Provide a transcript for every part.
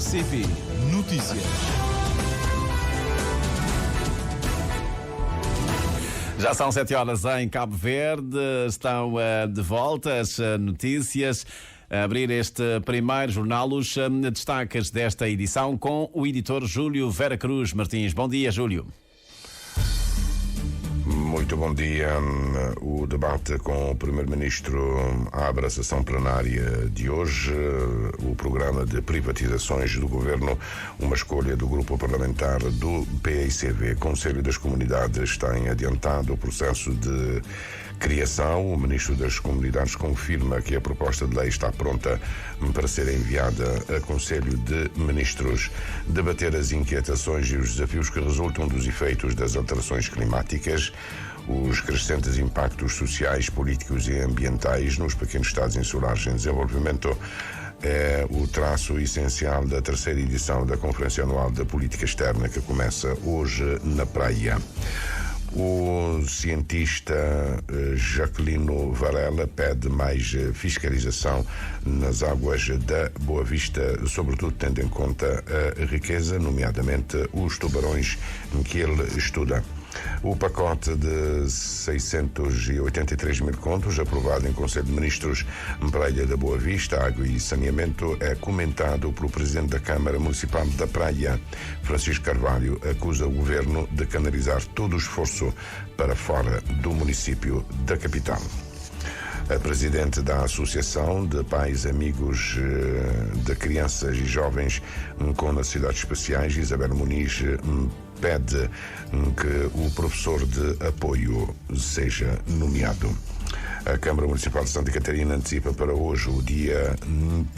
RCP Notícias. Já são 7 horas em Cabo Verde, estão de volta as notícias. A abrir este primeiro jornal, os destaques desta edição com o editor Júlio Vera Cruz Martins. Bom dia, Júlio. Muito bom dia. O debate com o Primeiro-Ministro abre a sessão plenária de hoje. O programa de privatizações do Governo, uma escolha do grupo parlamentar do PICV. Conselho das Comunidades tem adiantado o processo de criação. O Ministro das Comunidades confirma que a proposta de lei está pronta para ser enviada a Conselho de Ministros. Debater as inquietações e os desafios que resultam dos efeitos das alterações climáticas, os crescentes impactos sociais, políticos e ambientais nos pequenos estados insulares em desenvolvimento é o traço essencial da terceira edição da Conferência Anual da Política Externa, que começa hoje na Praia. O cientista Jaquelino Varela pede mais fiscalização nas águas da Boa Vista, sobretudo tendo em conta a riqueza, nomeadamente os tubarões que ele estuda. O pacote de 683 mil contos, aprovado em Conselho de Ministros para a Ilha da Boa Vista, Água e Saneamento, é comentado pelo Presidente da Câmara Municipal da Praia. Francisco Carvalho acusa o Governo de canalizar todo o esforço para fora do município da capital. A Presidente da Associação de Pais Amigos de Crianças e Jovens com Necessidades Especiais, Isabel Muniz, pede que o professor de apoio seja nomeado. A Câmara Municipal de Santa Catarina antecipa para hoje o Dia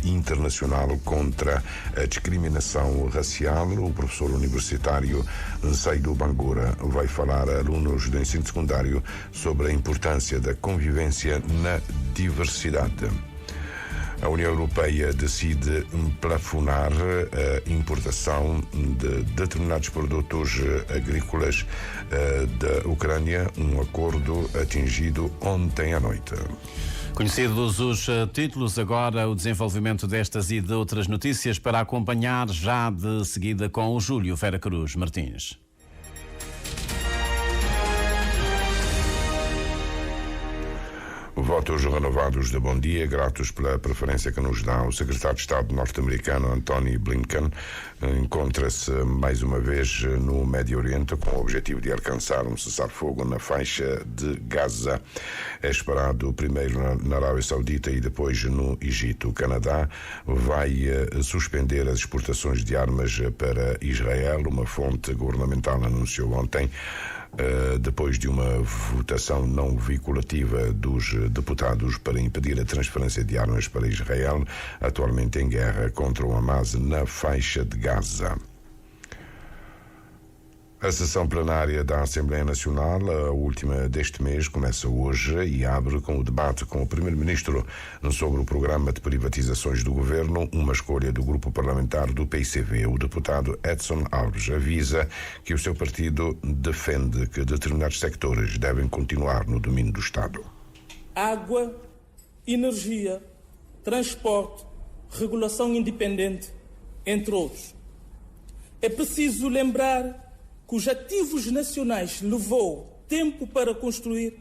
Internacional contra a Discriminação Racial. O professor universitário Saidu Bangura vai falar a alunos do ensino secundário sobre a importância da convivência na diversidade. A União Europeia decide plafonar a importação de determinados produtos agrícolas da Ucrânia, um acordo atingido ontem à noite. Conhecidos os títulos, agora o desenvolvimento destas e de outras notícias para acompanhar já de seguida com o Júlio Vera Cruz Martins. Votos renovados de bom dia, gratos pela preferência que nos dá o secretário de Estado norte-americano Antony Blinken. Encontra-se mais uma vez no Médio Oriente com o objetivo de alcançar um cessar-fogo na faixa de Gaza. É esperado primeiro na Arábia Saudita e depois no Egito. O Canadá vai suspender as exportações de armas para Israel, uma fonte governamental anunciou ontem. Depois de uma votação não vinculativa dos deputados para impedir a transferência de armas para Israel, atualmente em guerra contra o Hamas na faixa de Gaza. A sessão plenária da Assembleia Nacional, a última deste mês, começa hoje e abre com o debate com o Primeiro-Ministro sobre o programa de privatizações do Governo, uma escolha do grupo parlamentar do PICV. O deputado Edson Alves avisa que o seu partido defende que determinados sectores devem continuar no domínio do Estado. Água, energia, transporte, regulação independente, entre outros. É preciso lembrar que os ativos nacionais levou tempo para construir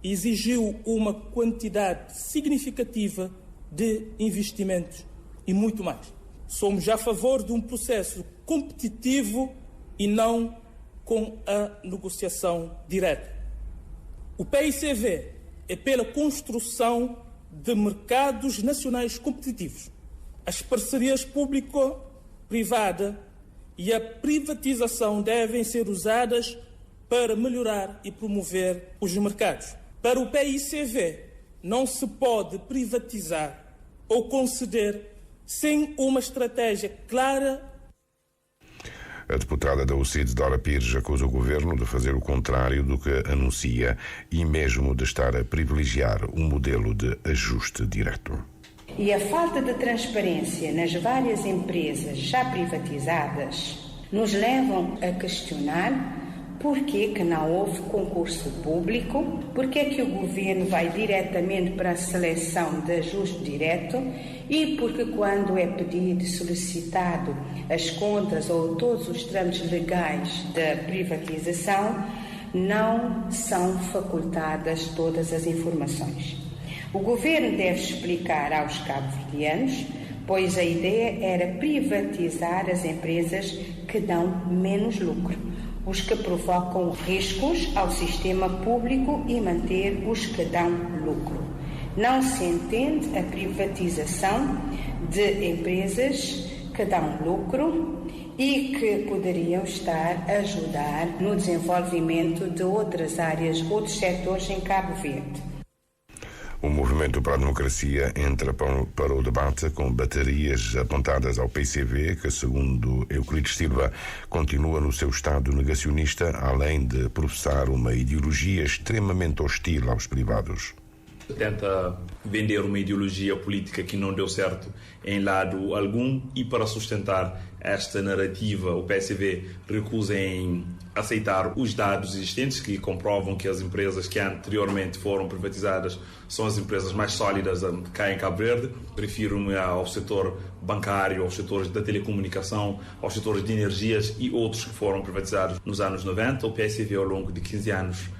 e exigiu uma quantidade significativa de investimentos e muito mais. Somos a favor de um processo competitivo e não com a negociação direta. O PICV é pela construção de mercados nacionais competitivos. As parcerias público-privadas e a privatização devem ser usadas para melhorar e promover os mercados. Para o PICV, não se pode privatizar ou conceder sem uma estratégia clara. A deputada da UCID, Dora Pires, acusa o Governo de fazer o contrário do que anuncia e mesmo de estar a privilegiar um modelo de ajuste direto. E a falta de transparência nas várias empresas já privatizadas nos levam a questionar Por que não houve concurso público? Por que que o governo vai diretamente para a seleção de ajuste direto? E porque quando é pedido, solicitado as contas ou todos os trâmites legais da privatização, não são facultadas todas as informações? O governo deve explicar aos cabo-verdianos, pois a ideia era privatizar as empresas que dão menos lucro, os que provocam riscos ao sistema público e manter os que dão lucro. Não se entende a privatização de empresas que dão lucro e que poderiam estar a ajudar no desenvolvimento de outras áreas, outros setores em Cabo Verde. O Movimento para a Democracia entra para o debate com baterias apontadas ao PCV, que, segundo Euclides Silva, continua no seu estado negacionista, além de professar uma ideologia extremamente hostil aos privados. Tenta vender uma ideologia política que não deu certo em lado algum, e para sustentar esta narrativa o PSV recusa em aceitar os dados existentes que comprovam que as empresas que anteriormente foram privatizadas são as empresas mais sólidas cá em Cabo Verde. Refiro-me ao setor bancário, aos setores da telecomunicação, aos setores de energias e outros que foram privatizados nos anos 90. O PSV, ao longo de 15 anos,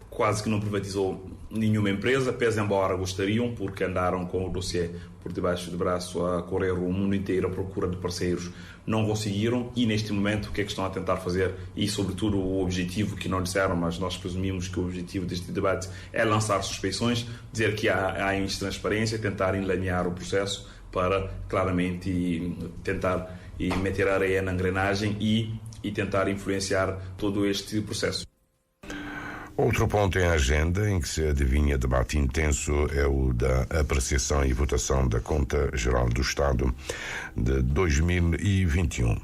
quase que não privatizou nenhuma empresa, pese embora gostariam, porque andaram com o dossiê por debaixo do braço a correr o mundo inteiro à procura de parceiros. Não conseguiram, e neste momento o que é que estão a tentar fazer, e sobretudo o objetivo que não disseram, mas nós presumimos que o objetivo deste debate é lançar suspeições, dizer que há intransparência, tentar enlamear o processo para claramente tentar meter a areia na engrenagem e tentar influenciar todo este processo. Outro ponto em agenda em que se adivinha debate intenso é o da apreciação e votação da Conta Geral do Estado de 2021.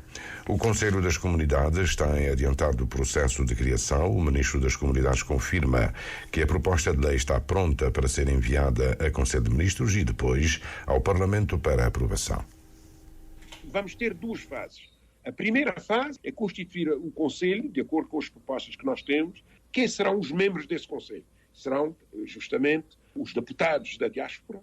O Conselho das Comunidades está em adiantado processo de criação. O Ministro das Comunidades confirma que a proposta de lei está pronta para ser enviada a Conselho de Ministros e depois ao Parlamento para aprovação. Vamos ter duas fases. A primeira fase é constituir o Conselho, de acordo com as propostas que nós temos. Quem serão os membros desse Conselho? Serão, justamente, os deputados da diáspora,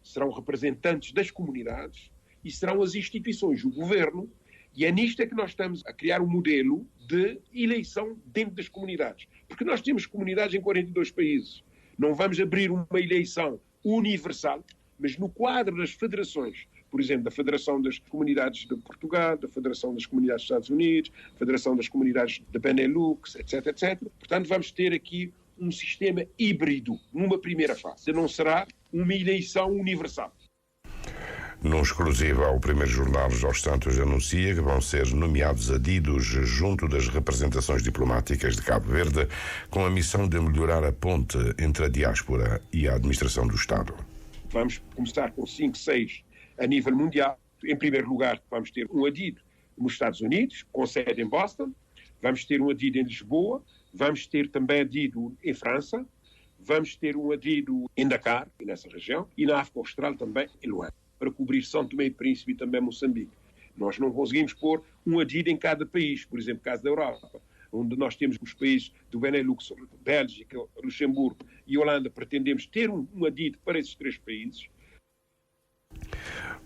serão representantes das comunidades e serão as instituições, o governo, e é nisto que nós estamos a criar um modelo de eleição dentro das comunidades. Porque nós temos comunidades em 42 países. Não vamos abrir uma eleição universal, mas no quadro das federações, por exemplo, da Federação das Comunidades de Portugal, da Federação das Comunidades dos Estados Unidos, Federação das Comunidades da Benelux, etc, etc. Portanto, vamos ter aqui um sistema híbrido numa primeira fase. Não será uma eleição universal. Num exclusivo ao Primeiro Jornal, Jorge Santos anuncia que vão ser nomeados adidos junto das representações diplomáticas de Cabo Verde, com a missão de melhorar a ponte entre a diáspora e a administração do Estado. Vamos começar com 5, 6 a nível mundial. Em primeiro lugar, vamos ter um adido nos Estados Unidos, com sede em Boston. Vamos ter um adido em Lisboa. Vamos ter também adido em França. Vamos ter um adido em Dakar, nessa região. E na África Austral também, em Luanda, para cobrir São Tomé e Príncipe e também Moçambique. Nós não conseguimos pôr um adido em cada país, por exemplo, caso da Europa, onde nós temos os países do Benelux, Bélgica, Luxemburgo e Holanda, pretendemos ter um adido para esses 3 países.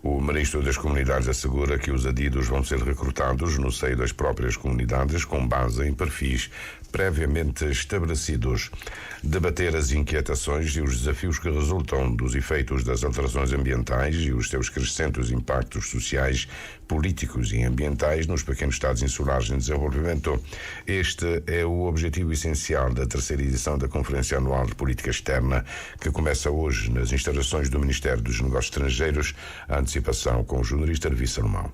O Ministro das Comunidades assegura que os adidos vão ser recrutados no seio das próprias comunidades com base em perfis previamente estabelecidos. Debater as inquietações e os desafios que resultam dos efeitos das alterações ambientais e os seus crescentes impactos sociais, políticos e ambientais nos pequenos estados insulares em desenvolvimento. Este é o objetivo essencial da 3ª edição da Conferência Anual de Política Externa, que começa hoje nas instalações do Ministério dos Negócios Estrangeiros. A antecipação com o jornalista Arvi Salomão.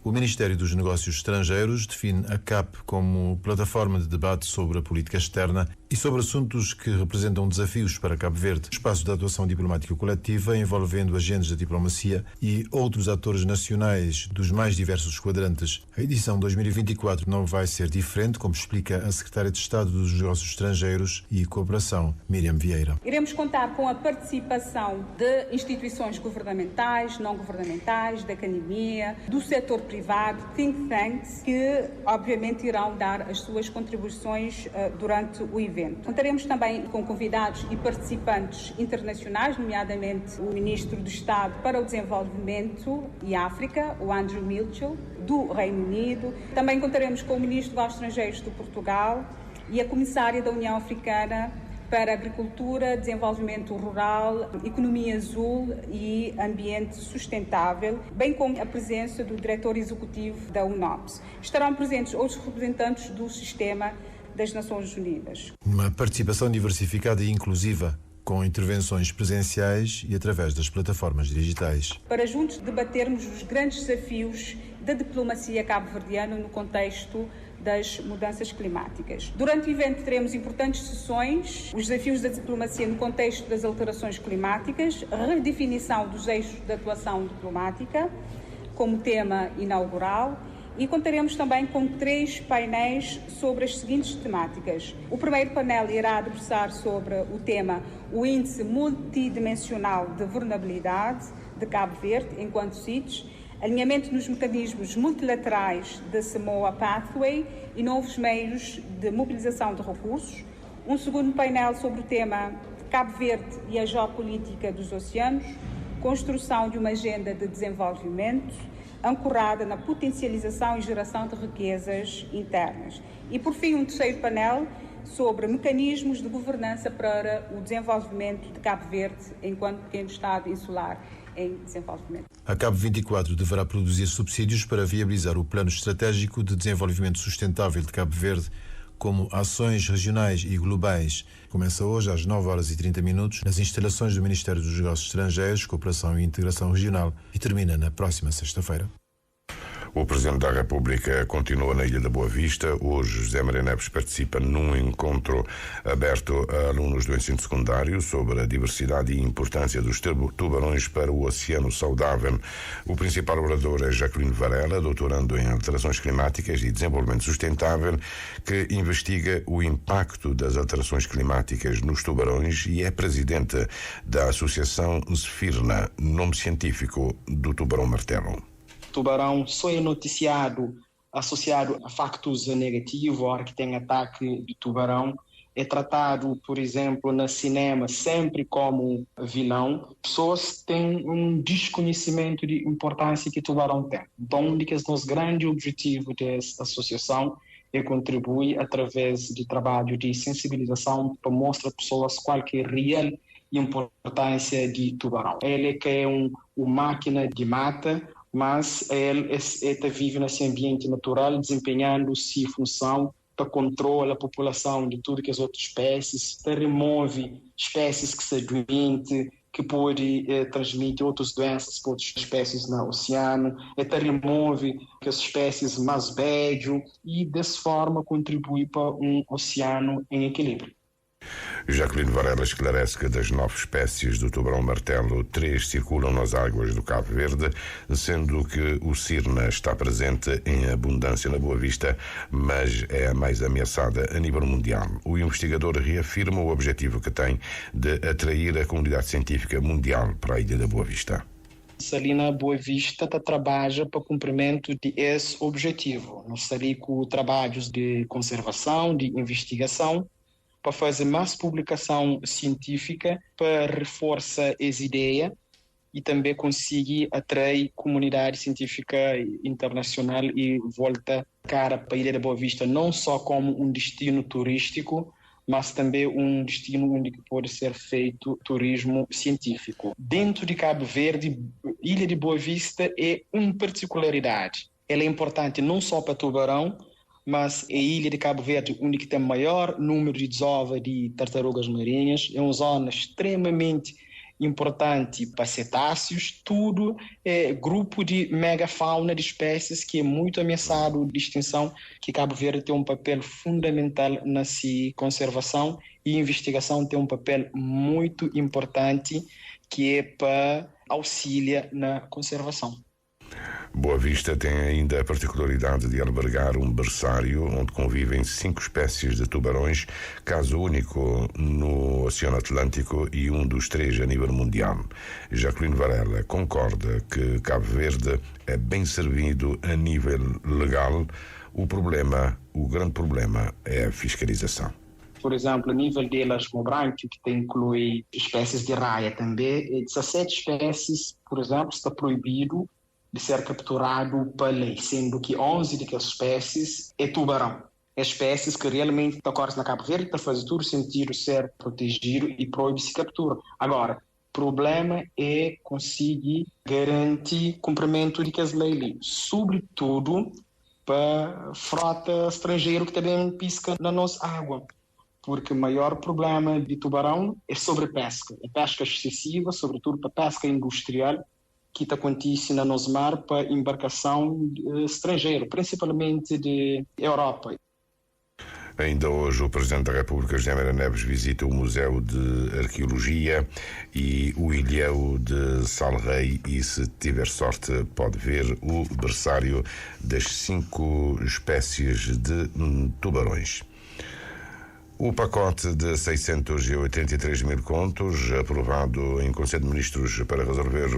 O Ministério dos Negócios Estrangeiros define a CAP como plataforma de debate sobre a política externa E sobre assuntos que representam desafios para Cabo Verde, espaço de atuação diplomática coletiva envolvendo agentes da diplomacia e outros atores nacionais dos mais diversos quadrantes. A edição 2024 não vai ser diferente, como explica a Secretária de Estado dos Negócios Estrangeiros e Cooperação, Miriam Vieira. Iremos contar com a participação de instituições governamentais, não governamentais, da academia, do setor privado, think tanks, que obviamente irão dar as suas contribuições durante o evento. Contaremos também com convidados e participantes internacionais, nomeadamente o Ministro do Estado para o Desenvolvimento e África, o Andrew Mitchell, do Reino Unido. Também contaremos com o Ministro dos Estrangeiros de Portugal e a Comissária da União Africana para Agricultura, Desenvolvimento Rural, Economia Azul e Ambiente Sustentável, bem como a presença do Diretor Executivo da UNOPS. Estarão presentes outros representantes do sistema das Nações Unidas. Uma participação diversificada e inclusiva, com intervenções presenciais e através das plataformas digitais. Para juntos debatermos os grandes desafios da diplomacia cabo-verdiana no contexto das mudanças climáticas. Durante o evento teremos importantes sessões, os desafios da diplomacia no contexto das alterações climáticas, a redefinição dos eixos de atuação diplomática como tema inaugural, e contaremos também com 3 painéis sobre as seguintes temáticas. O primeiro painel irá debruçar sobre o tema o Índice Multidimensional de Vulnerabilidade de Cabo Verde enquanto CITES, alinhamento nos mecanismos multilaterais da Samoa Pathway e novos meios de mobilização de recursos. Um segundo painel sobre o tema Cabo Verde e a geopolítica dos oceanos, construção de uma agenda de desenvolvimento ancorada na potencialização e geração de riquezas internas. E, por fim, um terceiro painel sobre mecanismos de governança para o desenvolvimento de Cabo Verde enquanto pequeno Estado insular em desenvolvimento. A Cabo 24 deverá produzir subsídios para viabilizar o Plano Estratégico de Desenvolvimento Sustentável de Cabo Verde, como ações regionais e globais. Começa hoje às 9h30 nas instalações do Ministério dos Negócios Estrangeiros, Cooperação e Integração Regional e termina na próxima sexta-feira. O Presidente da República continua na Ilha da Boa Vista. Hoje, José Maria Neves participa num encontro aberto a alunos do ensino secundário sobre a diversidade e importância dos tubarões para o oceano saudável. O principal orador é Jacqueline Varela, doutorando em alterações climáticas e desenvolvimento sustentável, que investiga o impacto das alterações climáticas nos tubarões e é presidente da Associação Sfirna, nome científico do tubarão-martelo. Tubarão só é noticiado associado a factos negativos, a hora que tem ataque de tubarão. É tratado, por exemplo, no cinema sempre como vilão. Pessoas têm um desconhecimento de importância que o tubarão tem. Então, um dos grandes objetivos dessa associação é contribuir através de trabalho de sensibilização para mostrar às pessoas qual que é a real importância de tubarão. Ele que é uma máquina de mata, mas ele vive nesse ambiente natural, desempenhando-se função para controle a população de tudo que as outras espécies, para remove espécies que são doentes, que pode transmitir outras doenças para outras espécies no oceano, para remove as espécies mais velhas e dessa forma contribui para um oceano em equilíbrio. Jacqueline Varela esclarece que das 9 espécies do tubarão-martelo, 3 circulam nas águas do Cabo Verde, sendo que o Sirna está presente em abundância na Boa Vista, mas é a mais ameaçada a nível mundial. O investigador reafirma o objetivo que tem de atrair a comunidade científica mundial para a Ilha da Boa Vista. Ali na Boa Vista trabalha para o cumprimento desse objetivo. Nós ali com trabalhos de conservação, de investigação, para fazer mais publicação científica, para reforçar essa ideia e também conseguir atrair comunidade científica internacional e volta cara para a Ilha da Boa Vista, não só como um destino turístico, mas também um destino onde pode ser feito turismo científico. Dentro de Cabo Verde, Ilha de Boa Vista é uma particularidade. Ela é importante não só para tubarão, mas a ilha de Cabo Verde, onde tem maior número de desova de tartarugas marinhas, é uma zona extremamente importante para cetáceos, tudo é grupo de megafauna de espécies que é muito ameaçado de extinção, que Cabo Verde tem um papel fundamental na sua conservação e investigação, tem um papel muito importante que é para auxiliar na conservação. Boa Vista tem ainda a particularidade de albergar um berçário onde convivem 5 espécies de tubarões, caso único no Oceano Atlântico e um dos 3 a nível mundial. Jacqueline Varela concorda que Cabo Verde é bem servido a nível legal. O grande problema é a fiscalização. Por exemplo, a nível de elasmo branco, que inclui espécies de raia também, 17 espécies, por exemplo, está proibido de ser capturado pela lei, sendo que 11 daquelas espécies é tubarão. É espécies que realmente estão na Cabo Verde, está fazendo todo sentido ser protegido e proíbe-se captura. Agora, o problema é conseguir garantir cumprimento daquelas leis, sobretudo para frota estrangeira que também pisca na nossa água. Porque o maior problema de tubarão é sobrepesca. É pesca excessiva, sobretudo para pesca industrial, que acontece no nosso mar para embarcação estrangeira, principalmente de Europa. Ainda hoje o Presidente da República, José Maria Neves, visita o Museu de Arqueologia e o Ilhéu de Salrei e, se tiver sorte, pode ver o berçário das 5 espécies de tubarões. O pacote de 683 mil contos, aprovado em Conselho de Ministros para resolver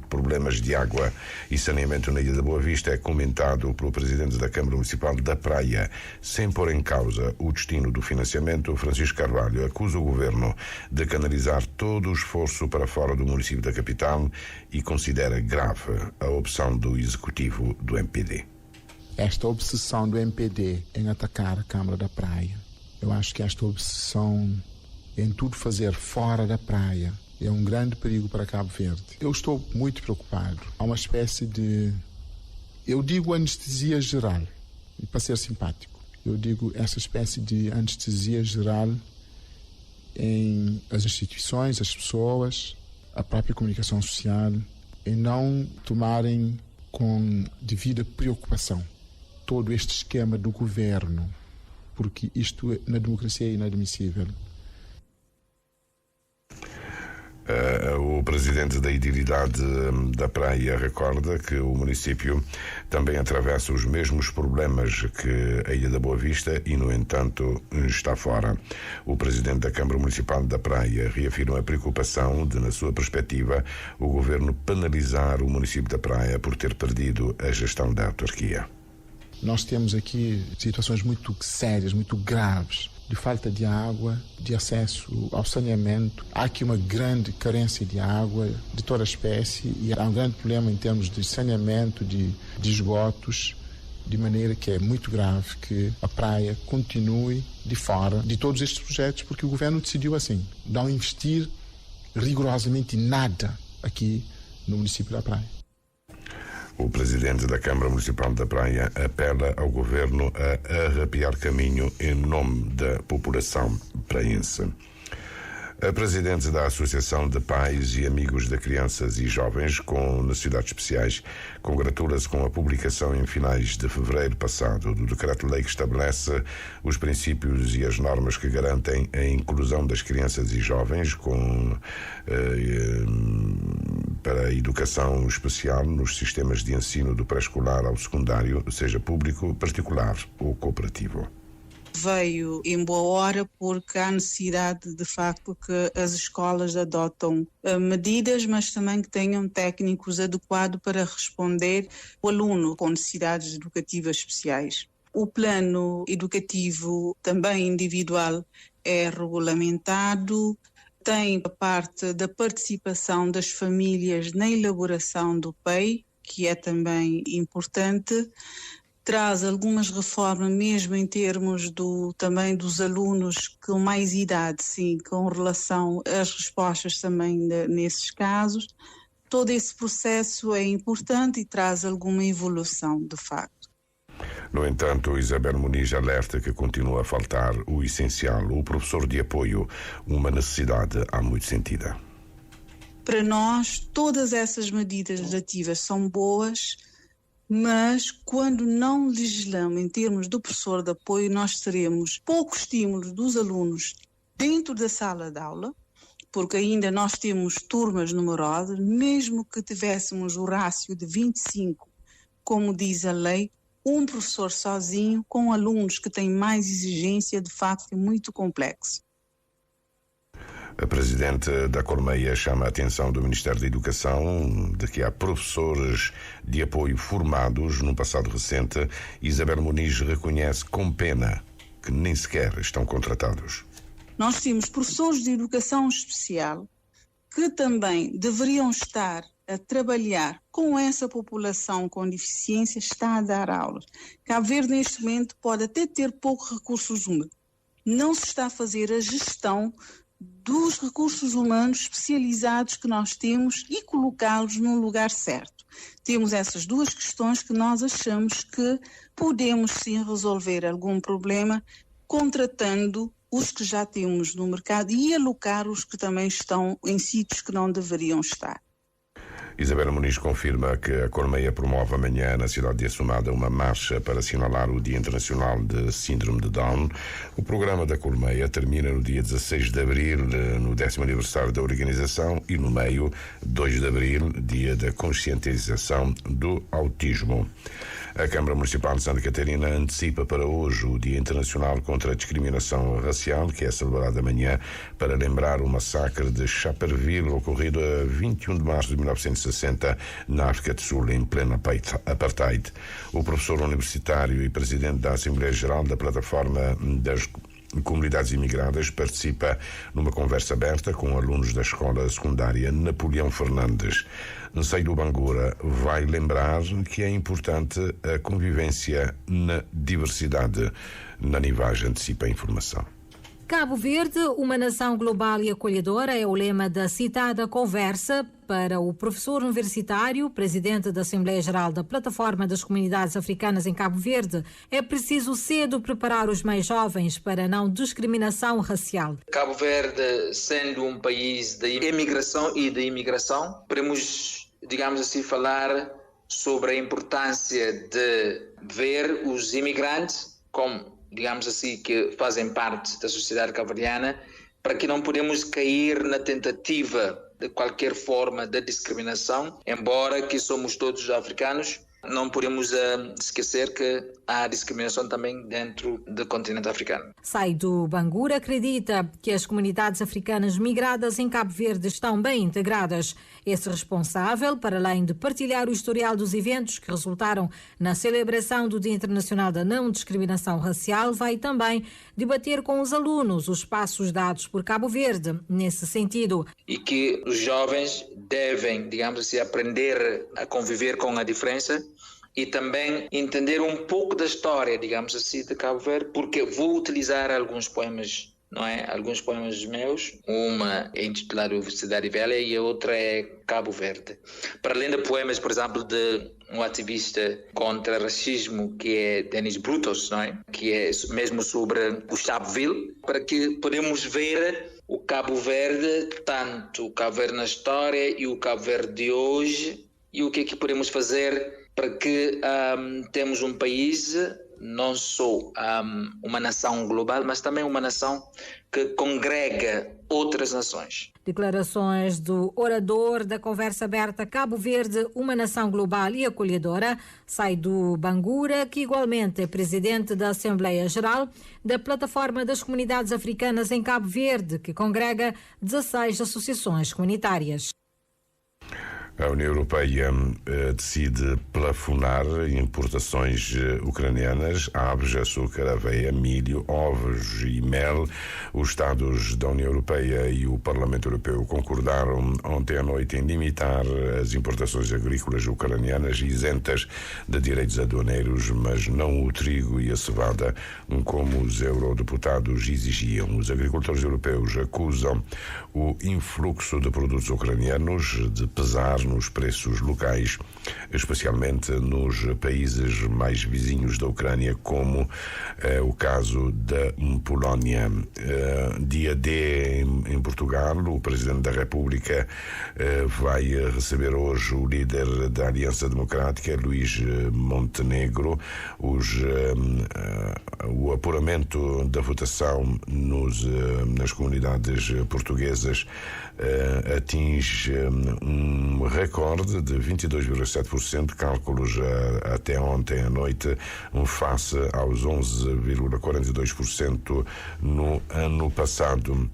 problemas de água e saneamento na Ilha da Boa Vista, é comentado pelo Presidente da Câmara Municipal da Praia. Sem pôr em causa o destino do financiamento, Francisco Carvalho acusa o Governo de canalizar todo o esforço para fora do município da capital e considera grave a opção do Executivo do MPD. Esta obsessão do MPD em atacar a Câmara da Praia, eu acho que esta obsessão em tudo fazer fora da praia é um grande perigo para Cabo Verde. Eu estou muito preocupado. Há uma espécie de, eu digo anestesia geral, e para ser simpático, eu digo essa espécie de anestesia geral em as instituições, as pessoas, a própria comunicação social, em não tomarem com devida preocupação todo este esquema do governo, porque isto na democracia é inadmissível. O presidente da Idilidade da Praia recorda que o município também atravessa os mesmos problemas que a Ilha da Boa Vista e, no entanto, está fora. O presidente da Câmara Municipal da Praia reafirma a preocupação de, na sua perspectiva, o governo penalizar o município da Praia por ter perdido a gestão da autarquia. Nós temos aqui situações muito sérias, muito graves, de falta de água, de acesso ao saneamento. Há aqui uma grande carência de água de toda a espécie e há um grande problema em termos de saneamento, de esgotos, de maneira que é muito grave que a praia continue de fora de todos estes projetos, porque o governo decidiu assim, não investir rigorosamente nada aqui no município da Praia. O presidente da Câmara Municipal da Praia apela ao governo a arrepiar caminho em nome da população praense. A presidente da Associação de Pais e Amigos de Crianças e Jovens com Necessidades Especiais congratula-se com a publicação em finais de fevereiro passado do Decreto-Lei que estabelece os princípios e as normas que garantem a inclusão das crianças e jovens para a educação especial nos sistemas de ensino do pré-escolar ao secundário, seja público, particular ou cooperativo. Veio em boa hora porque há necessidade de facto que as escolas adotam medidas, mas também que tenham técnicos adequados para responder ao aluno com necessidades educativas especiais. O plano educativo também individual é regulamentado, tem a parte da participação das famílias na elaboração do PEI, que é também importante. Traz algumas reformas mesmo em termos também dos alunos com mais idade, sim, com relação às respostas também nesses casos. Todo esse processo é importante e traz alguma evolução, de facto. No entanto, Isabel Muniz alerta que continua a faltar o essencial, o professor de apoio, uma necessidade há muito sentida. Para nós, todas essas medidas legislativas são boas, mas quando não legislamos em termos do professor de apoio, nós teremos pouco estímulo dos alunos dentro da sala de aula, porque ainda nós temos turmas numerosas, mesmo que tivéssemos o rácio de 25, como diz a lei, um professor sozinho com alunos que têm mais exigência, de facto é muito complexo. A Presidente da Colmeia chama a atenção do Ministério da Educação de que há professores de apoio formados no passado recente. Isabel Muniz reconhece com pena que nem sequer estão contratados. Nós temos professores de educação especial que também deveriam estar a trabalhar com essa população com deficiência, está a dar aulas. Cabo Verde, neste momento, pode até ter poucos recursos humanos. Não se está a fazer a gestão dos recursos humanos especializados que nós temos e colocá-los no lugar certo. Temos essas duas questões que nós achamos que podemos sim resolver algum problema contratando os que já temos no mercado e alocar os que também estão em sítios que não deveriam estar. Isabel Muniz confirma que a Colmeia promove amanhã na cidade de Assumada uma marcha para assinalar o Dia Internacional de Síndrome de Down. O programa da Colmeia termina no dia 16 de abril, no 10º aniversário da organização, e no meio, 2 de abril, dia da conscientização do autismo. A Câmara Municipal de Santa Catarina antecipa para hoje o Dia Internacional contra a Discriminação Racial, que é celebrado amanhã para lembrar o massacre de Schapperville, ocorrido a 21 de março de 1960, na África do Sul, em pleno apartheid. O professor universitário e presidente da Assembleia Geral da Plataforma das Comunidades Imigradas participa numa conversa aberta com alunos da escola secundária Napoleão Fernandes. Saidu Bangura vai lembrar que é importante a convivência na diversidade. Nani Vaz antecipa a informação. Cabo Verde, uma nação global e acolhedora, é o lema da citada conversa para o professor universitário, presidente da Assembleia Geral da Plataforma das Comunidades Africanas em Cabo Verde. É preciso cedo preparar os mais jovens para a não discriminação racial. Cabo Verde, sendo um país de emigração e de imigração, podemos, digamos assim, falar sobre a importância de ver os imigrantes como, digamos assim, que fazem parte da sociedade cabo-verdiana, para que não podemos cair na tentativa de qualquer forma de discriminação, embora que somos todos africanos, não podemos esquecer que há discriminação também dentro do continente africano. Saidu Bangura acredita que as comunidades africanas migradas em Cabo Verde estão bem integradas. Esse responsável, para além de partilhar o historial dos eventos que resultaram na celebração do Dia Internacional da Não Discriminação Racial, vai também debater com os alunos os passos dados por Cabo Verde nesse sentido. E que os jovens devem, digamos assim, aprender a conviver com a diferença e também entender um pouco da história, digamos assim, de Cabo Verde, porque vou utilizar alguns poemas, não é? Alguns poemas meus, uma é intitulada Cidade Velha e a outra é Cabo Verde. Para além de poemas, por exemplo, de um ativista contra racismo, que é Denis Brutos, não é? Que é mesmo sobre o Schapperville, para que podemos ver o Cabo Verde, tanto o Cabo Verde na história e o Cabo Verde de hoje, e o que é que podemos fazer para que temos um país, não só uma nação global, mas também uma nação que congrega outras nações. Declarações do orador da conversa aberta Cabo Verde, uma nação global e acolhedora, Saidu Bangura, que igualmente é presidente da Assembleia Geral da Plataforma das Comunidades Africanas em Cabo Verde, que congrega 16 associações comunitárias. A União Europeia decide plafonar importações ucranianas, aves, açúcar, aveia, milho, ovos e mel. Os Estados da União Europeia e o Parlamento Europeu concordaram ontem à noite em limitar as importações agrícolas ucranianas isentas de direitos aduaneiros, mas não o trigo e a cevada, como os eurodeputados exigiam. Os agricultores europeus acusam o influxo de produtos ucranianos de pesar nos preços locais, especialmente nos países mais vizinhos da Ucrânia, como é o caso da Polónia. Dia D em Portugal, o Presidente da República vai receber hoje o líder da Aliança Democrática, Luís Montenegro. O apuramento da votação nas comunidades portuguesas atinge um recorde de 22,7%, cálculos até ontem à noite, face aos 11,42% no ano passado.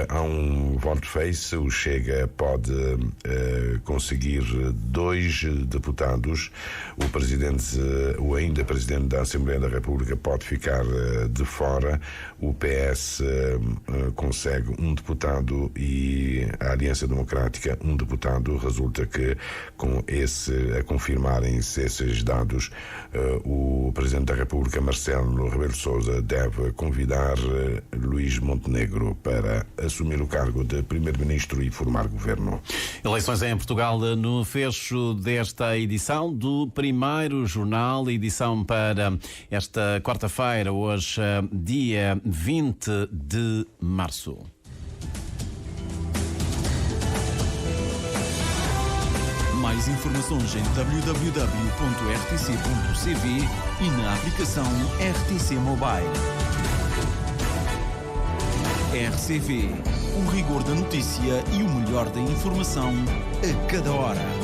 Há um volte-face, o Chega pode conseguir 2 deputados, o ainda Presidente da Assembleia da República pode ficar de fora, o PS consegue 1 deputado e a Aliança Democrática 1 deputado. Resulta que a confirmarem-se esses dados, o Presidente da República, Marcelo Rebelo de Sousa, deve convidar Luís Montenegro para assumir o cargo de Primeiro-Ministro e formar governo. Eleições em Portugal no fecho desta edição do Primeiro Jornal, edição para esta quarta-feira, hoje, dia 20 de março. Mais informações em www.rtc.cv e na aplicação RTC Mobile. RCV, o rigor da notícia e o melhor da informação a cada hora.